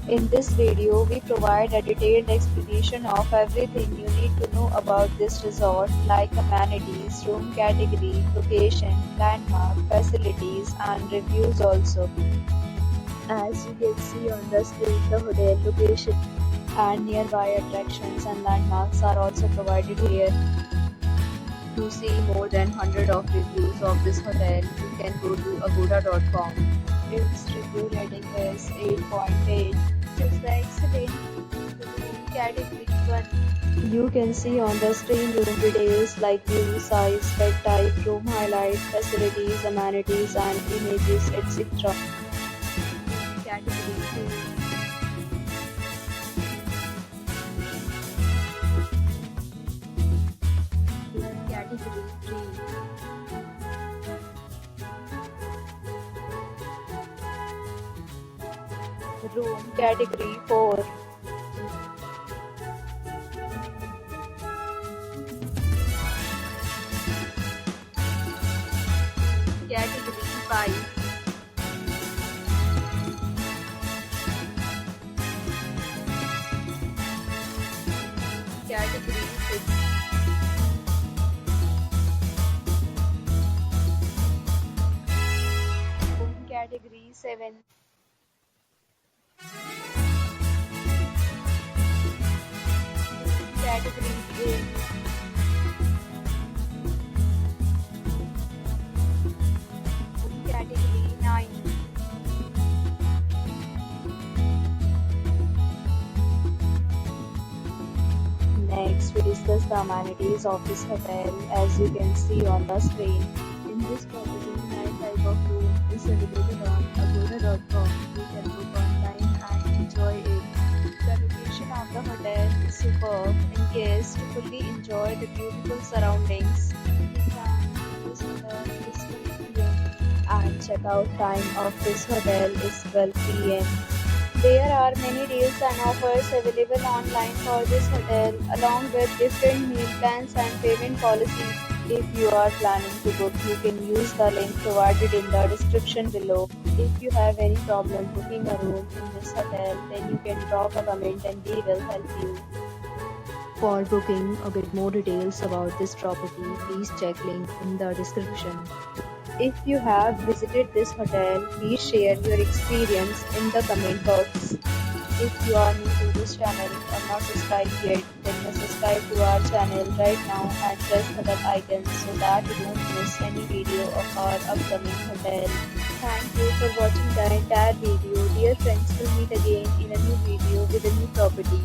In this video, we provide a detailed explanation of everything you need to know about this resort, like amenities, room category, location, landmark, facilities, and reviews also. As you can see on the screen, the hotel location and nearby attractions and landmarks are also provided here. To see more than 100 of reviews of this hotel, you can go to agoda.com. Its review rating is 8.8. It's the excellent room category 1. You can see on the screen room details like view, size, bed type, room highlights, facilities, amenities, and images, etc. Category 2. Category 3. Room category 4. Category 5. Category 6. Room category 7. Category 8. Room category 9. Next, we discuss the amenities of this hotel. As you can see on the screen, in this property, 9 type of room is available on agoda.com. You can book online and enjoy it. The location of the hotel is superb and guests fully enjoy the beautiful surroundings. The time of this hotel is 12 p.m. and checkout time of this hotel is 12 p.m. There are many deals and offers available online for this hotel, along with different meal plans and payment policies. If you are planning to book, you can use the link provided in the description below. If you have any problem booking a room in this hotel, then you can drop a comment and we will help you. For booking a bit more details about this property, please check link in the description. If you have visited this hotel, please share your experience in the comment box. If you are new to this channel or not subscribed yet, then subscribe to our channel right now and press the bell icon so that you don't miss any video of our upcoming hotel. Thank you for watching the entire video. Dear friends, we'll meet again in a new video with a new property.